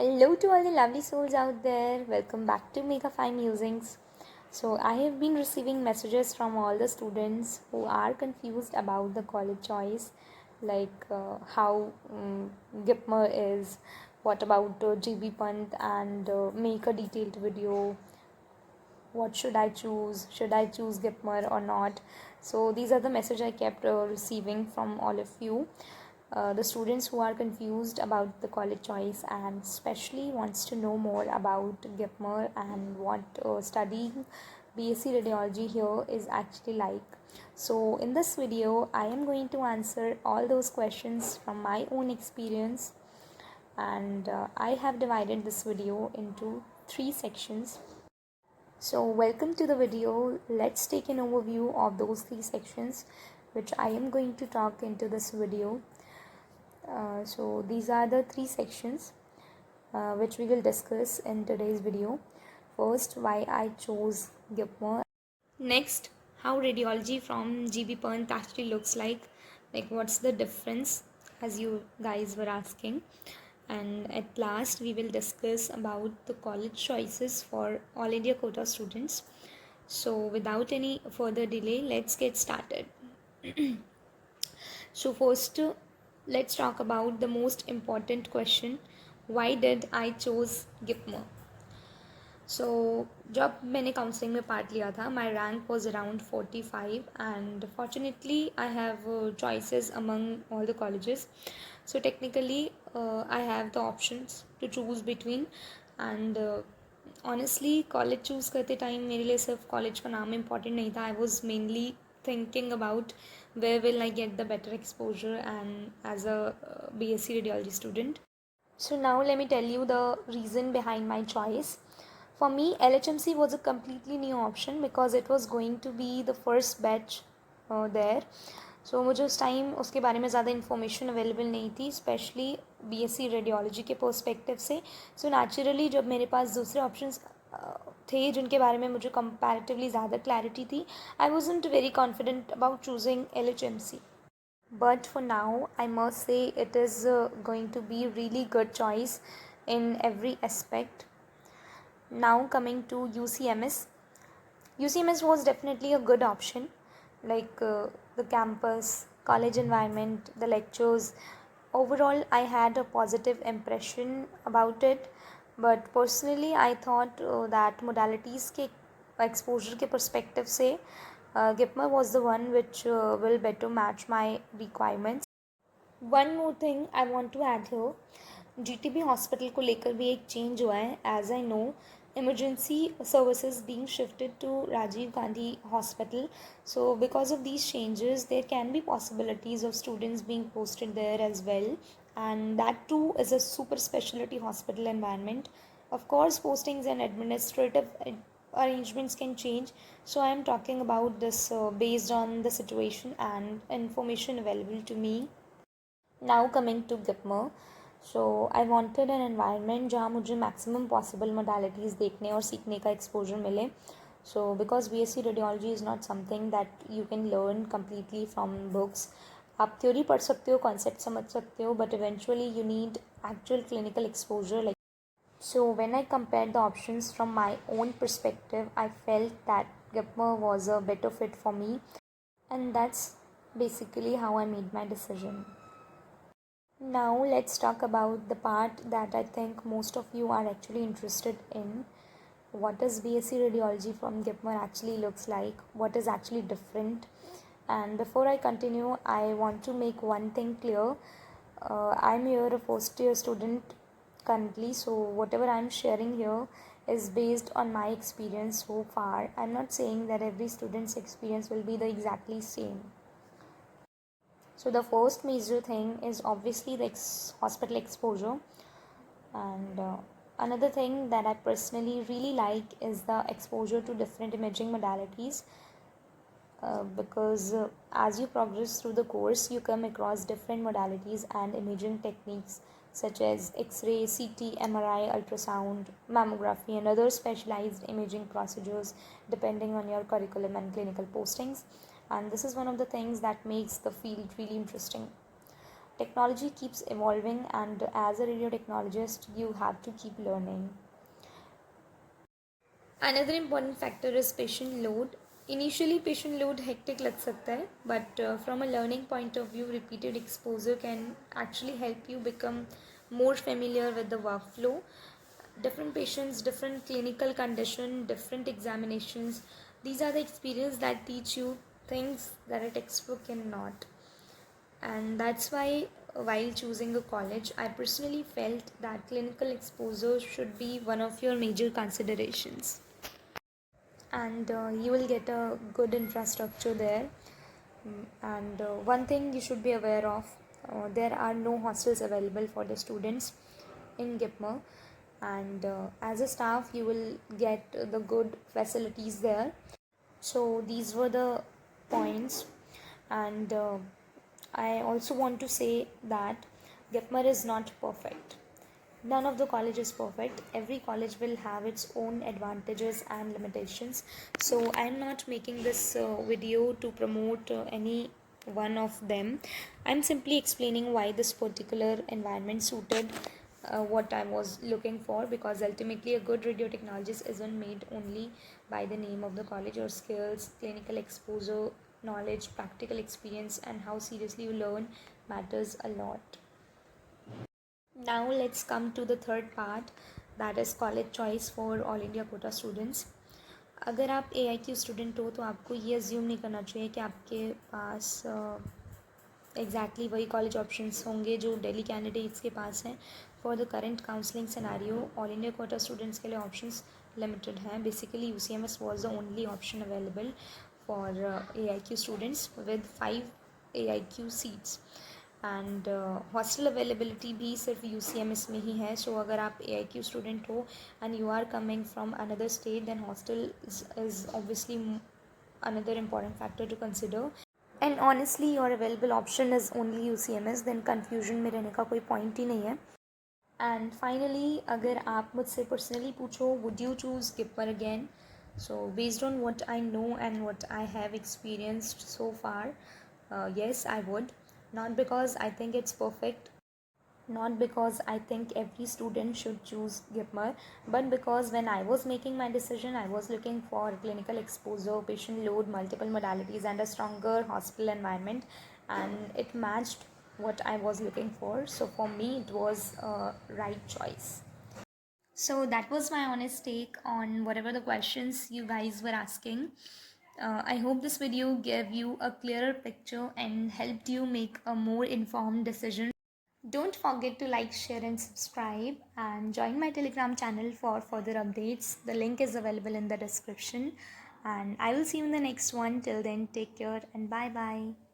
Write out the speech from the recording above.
Hello to all the lovely souls out there. Welcome back to Mega Fine Musings. So, I have been receiving messages from all the students who are confused about the college choice, like how GIPMER is, what about GB Pant, and make a detailed video. What should I choose? Should I choose GIPMER or not? So, these are the messages I kept receiving from all of you. The students who are confused about the college choice and especially wants to know more about GIPMER and what studying B.Sc Radiology here is actually like. So in this video, I am going to answer all those questions from my own experience, and I have divided this video into 3 sections. So welcome to the video. Let's take an overview of those 3 sections which I am going to talk into this video. So these are the 3 sections which we will discuss in today's video. First, why I chose GIPMER. Next, how radiology from GB Pant actually looks like what's the difference, as you guys were asking. And at last, we will discuss about the college choices for All India quota students. So without any further delay, let's get started. So first, let's talk about the most important question, why did I chose GIPMER. So जब मैंने counselling में part लिया था, my rank was around 45 and fortunately I have choices among all the colleges. So technically I have the options to choose between, and honestly college choose करते time मेरे लिए सिर्फ college का नाम इम्पॉर्टेंट नहीं था. I was mainly thinking about where will I get the better exposure and as a B.Sc Radiology student. So now let me tell you the reason behind my choice. For me, LHMC was a completely new option because it was going to be the first batch there. So मुझे उस time उसके बारे में ज़्यादा information available नहीं थी, specially BSc radiology के perspective से. सो नेचुरली जब मेरे पास दूसरे ऑप्शंस थे जिनके बारे में मुझे कंपैरेटिवली ज़्यादा क्लैरिटी थी, आई wasn't very confident about choosing LHMC. But for now, I must say it is going to be really good choice in every aspect. Now coming to UCMS. UCMS was definitely a good option, the campus, college environment, the lectures. Overall, I had a positive impression about it, but personally I thought that modalities के exposure के perspective से GIPMER was the one which will better match my requirements. One more thing I want to add here, GTB hospital को लेकर भी एक change हुआ है. As I know, emergency services being shifted to Rajiv Gandhi Hospital. So because of these changes, there can be possibilities of students being posted there as well, and that too is a super specialty hospital environment. Of course, postings and administrative arrangements can change, so I am talking about this based on the situation and information available to me. Now coming to GIPMER. So I wanted an environment जहाँ मुझे maximum possible modalities देखने और सीखने का exposure मिले. So because BSc radiology is not something that you can learn completely from books. आप theory पढ़ सकते हो, कॉन्सेप्ट समझ सकते हो, but eventually you need actual clinical exposure. So when I compared the options from my own perspective, I felt that GIPMER was a better fit for me, and that's basically how I made my decision. Now let's talk about the part that I think most of you are actually interested in. What does BSc Radiology from GIPMER actually looks like? What is actually different? And before I continue, I want to make one thing clear. I'm here a first year student currently, so whatever I'm sharing here is based on my experience so far. I'm not saying that every student's experience will be the exactly same. So the first major thing is obviously the hospital exposure, and another thing that I personally really like is the exposure to different imaging modalities, because as you progress through the course, you come across different modalities and imaging techniques such as X-ray, CT, MRI, ultrasound, mammography, and other specialized imaging procedures depending on your curriculum and clinical postings. And this is one of the things that makes the field really interesting. technology keeps evolving, and as a radio technologist, you have to keep learning. Another important factor is patient load. Initially, patient load hectic lag sakta hai, but from a learning point of view, repeated exposure can actually help you become more familiar with the workflow. Different patients, different clinical condition, different examinations. These are the experience that teach you things that a textbook cannot. And that's why while choosing a college, I personally felt that clinical exposure should be one of your major considerations. And you will get a good infrastructure there. And one thing you should be aware of, there are no hostels available for the students in GIPMER, and as a staff you will get the good facilities there. So these were the points. And I also want to say that GIPMER is not perfect. None of the college is perfect. Every college will have its own advantages and limitations. So I'm not making this video to promote any one of them. I'm simply explaining why this particular environment suited what I was looking for, because ultimately a good radio technologist isn't made only by the name of the college or skills. Clinical exposure, knowledge, practical experience, and how seriously you learn matters a lot. Now let's come to the third part, that is college choice for all India quota students. अगर आप AIQ student हो तो आपको ये assume नहीं करना चाहिए कि आपके पास एग्जैक्टली वही कॉलेज ऑप्शंस होंगे जो दिल्ली कैंडिडेट्स के पास हैं. For the current counselling scenario, all India quota students के लिए ऑप्शंस लिमिटेड हैं. Basically UCMS was the only option available for AIQ students with 5 AIQ seats. And hostel availability भी सिर्फ UCMS में ही है. सो अगर आप AIQ स्टूडेंट हो and you are coming from another state, then hostel is obviously another important factor to consider. And honestly your available option is only UCMS, then confusion में रहने का कोई point ही नहीं है. And finally, अगर आप मुझसे personally पूछो would you choose GIPMER again, so based on what I know and what I have experienced so far, yes I would. Not because I think it's perfect, not because I think every student should choose GIPMER, but because when I was making my decision, I was looking for clinical exposure, patient load, multiple modalities, and a stronger hospital environment, and it matched what I was looking for. So for me, it was a right choice. So that was my honest take on whatever the questions you guys were asking. I hope this video gave you a clearer picture and helped you make a more informed decision. Don't forget to like, share and subscribe, and join my Telegram channel for further updates. The link is available in the description, and I will see you in the next one. Till then, take care and bye bye.